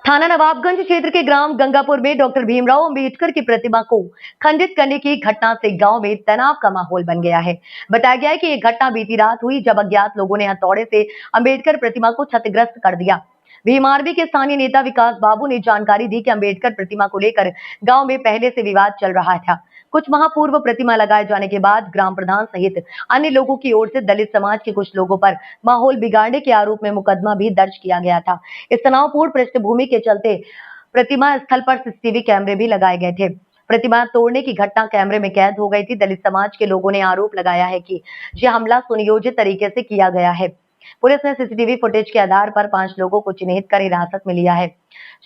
थाना नवाबगंज क्षेत्र के ग्राम गंगापुर में डॉक्टर भीमराव अंबेडकर की प्रतिमा को खंडित करने की घटना से गांव में तनाव का माहौल बन गया है। बताया गया है कि ये घटना बीती रात हुई, जब अज्ञात लोगों ने हथौड़े से अंबेडकर प्रतिमा को क्षतिग्रस्त कर दिया। भीमारवी के स्थानीय नेता विकास बाबू ने जानकारी दी कि अंबेडकर प्रतिमा को लेकर गांव में पहले से विवाद चल रहा था। कुछ माह पूर्व प्रतिमा लगाए जाने के बाद ग्राम प्रधान सहित अन्य लोगों की ओर से दलित समाज के कुछ लोगों पर माहौल बिगाड़ने के आरोप में मुकदमा भी दर्ज किया गया था। इस तनावपूर्ण पृष्ठभूमि के चलते प्रतिमा स्थल पर सीसीटीवी कैमरे भी लगाए गए थे। प्रतिमा तोड़ने की घटना कैमरे में कैद हो गई थी। दलित समाज के लोगों ने आरोप लगाया है कि यह हमला सुनियोजित तरीके से किया गया है। पुलिस ने सीसीटीवी फुटेज के आधार पर 5 लोगों को चिन्हित कर हिरासत में लिया है।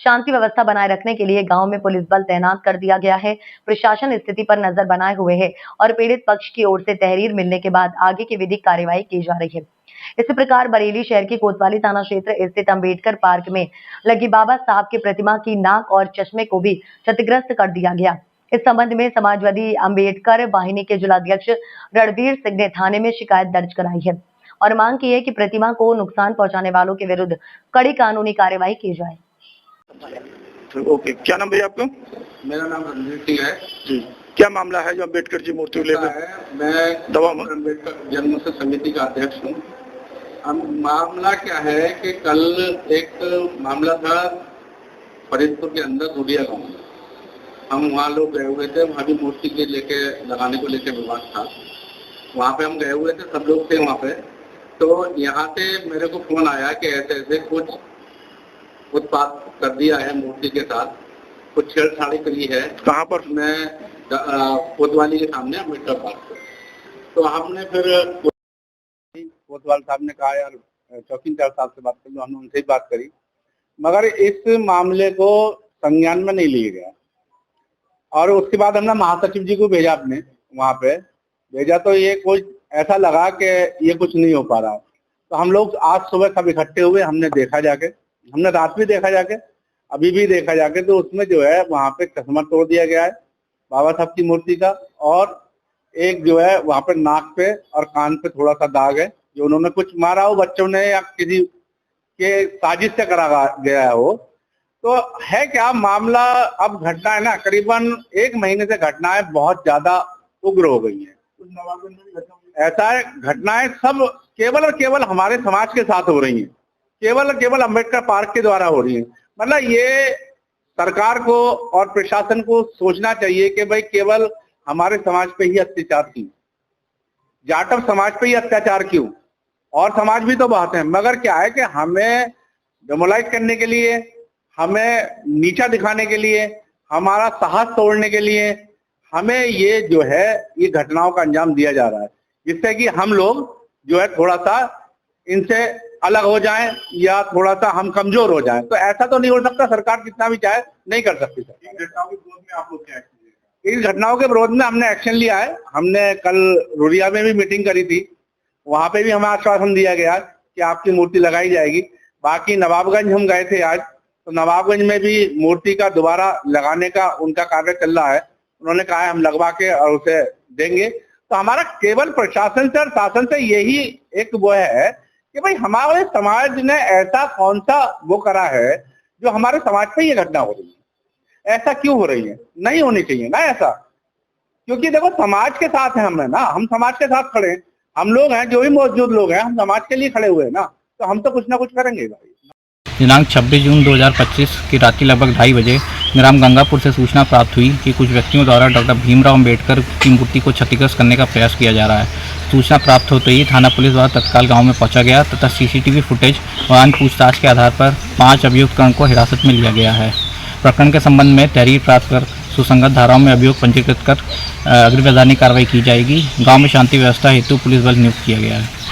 शांति व्यवस्था बनाए रखने के लिए गांव में पुलिस बल तैनात कर दिया गया है। प्रशासन स्थिति पर नजर बनाए हुए है और पीड़ित पक्ष की ओर से तहरीर मिलने के बाद आगे की विधिक कार्यवाही की जा रही है। इसी प्रकार बरेली शहर की कोतवाली थाना क्षेत्र स्थित अंबेडकर पार्क में लगी बाबा साहब की प्रतिमा की नाक और चश्मे को भी क्षतिग्रस्त कर दिया गया। इस संबंध में समाजवादी अंबेडकर वाहिनी के जिलाध्यक्ष रणवीर सिंह ने थाने में शिकायत दर्ज कराई है और मांग की है कि प्रतिमा को नुकसान पहुंचाने वालों के विरुद्ध कड़ी कानूनी कार्यवाही की जाए। ओके, क्या नाम भैया आपका? मेरा नाम रणवीर सिंह है जी। क्या मामला है जो अम्बेडकर जी मूर्ति लेकर? मैं दवा अम्बेडकर जन्म से समिति का अध्यक्ष हूँ। अब मामला क्या है कि कल एक मामला था फरीदपुर के अंदर धुरिया गाँव में। हम वहाँ लोग गए हुए थे, वहाँ भी मूर्ति के लेके लगाने को लेके विवाद था। वहाँ पे हम गए हुए थे, सब लोग थे वहाँ पे। तो यहाँ से मेरे को फोन आया कि ऐसे ऐसे कुछ उत्पाद कर दिया है मूर्ति के साथ, कुछ छेड़छाड़ी करी है। कहाँ पर? मैं कोतवाली के सामने अम्बेडकर पार्क। तो हमने फिर कोतवाल साहब ने कहा यार चौकीदार साहब से बात कर लो, हमने उनसे ही बात करी, मगर इस मामले को संज्ञान में नहीं लिया गया। और उसके बाद हमने महासचिव जी को भेजा, अपने वहाँ पे भेजा, तो ये कुछ ऐसा लगा कि ये कुछ नहीं हो पा रहा। तो हम लोग आज सुबह सब इकट्ठे हुए, हमने देखा जाके, हमने रात भी देखा जाके, अभी भी देखा जाके, तो उसमें जो है वहाँ पे चश्मा तोड़ दिया गया है बाबा साहब की मूर्ति का, और एक जो है वहाँ पे नाक पे और कान पे थोड़ा सा दाग है, जो उन्होंने कुछ मारा हो बच्चों ने या किसी के साजिश से करा गया हो। तो है क्या मामला? अब घटना है ना, करीबन 1 महीने से घटनाएं बहुत ज्यादा उग्र हो गई है। ऐसा है, घटनाएं सब केवल और केवल हमारे समाज के साथ हो रही हैं, केवल और केवल अम्बेडकर पार्क के द्वारा हो रही हैं। मतलब ये सरकार को और प्रशासन को सोचना चाहिए कि भाई केवल हमारे समाज पे ही अत्याचार क्यों, जाटव समाज पे ही अत्याचार क्यों, और समाज भी तो बहुत है। मगर क्या है कि हमें डेमोलाइज करने के लिए, हमें नीचा दिखाने के लिए, हमारा साहस तोड़ने के लिए हमें ये जो है ये घटनाओं का अंजाम दिया जा रहा है, जिससे कि हम लोग जो है थोड़ा सा इनसे अलग हो जाएं या थोड़ा सा हम कमजोर हो जाएं। तो ऐसा तो नहीं हो सकता, सरकार कितना भी चाहे नहीं कर सकती। इन घटनाओं के विरोध में आप लोग क्या एक्शन लिया? इन घटनाओं के विरोध में हमने एक्शन लिया है। हमने कल रुरिया में भी मीटिंग करी थी, वहां पे भी हमें आश्वासन दिया गया कि आपकी मूर्ति लगाई जाएगी। बाकी नवाबगंज हम गए थे आज, तो नवाबगंज में भी मूर्ति का दोबारा लगाने का उनका कार्य चल रहा है। उन्होंने कहा है हम लगवा के और उसे देंगे। तो हमारा केवल प्रशासन से और शासन से यही एक वो है कि भाई हमारे समाज ने ऐसा कौन सा वो करा है जो हमारे समाज पे ये घटना हो रही है। ऐसा क्यों हो रही है? नहीं होनी चाहिए ना ऐसा, क्योंकि देखो समाज के साथ है हम, है ना, हम समाज के साथ खड़े हैं। हम लोग हैं, जो भी मौजूद लोग हैं, हम समाज के लिए खड़े हुए हैं ना, तो हम तो कुछ ना कुछ करेंगे भाई। दिनांक 26 जून 2025 की रात्रि लगभग 2:30 बजे ग्राम गंगापुर से सूचना प्राप्त हुई कि कुछ व्यक्तियों द्वारा डॉक्टर भीमराव अंबेडकर की मूर्ति को क्षतिग्रस्त करने का प्रयास किया जा रहा है। सूचना प्राप्त होते ही थाना पुलिस द्वारा तत्काल गांव में पहुंचा गया तथा सीसीटीवी फुटेज और अन्य पूछताछ के आधार पर 5 अभियुक्तों को हिरासत में लिया गया है। प्रकरण के संबंध में तहरीर प्राप्त कर सुसंगत धाराओं में अभियोग पंजीकृत कर अग्रिम वैधानिक कार्रवाई की जाएगी। गाँव में शांति व्यवस्था हेतु पुलिस बल नियुक्त किया गया है।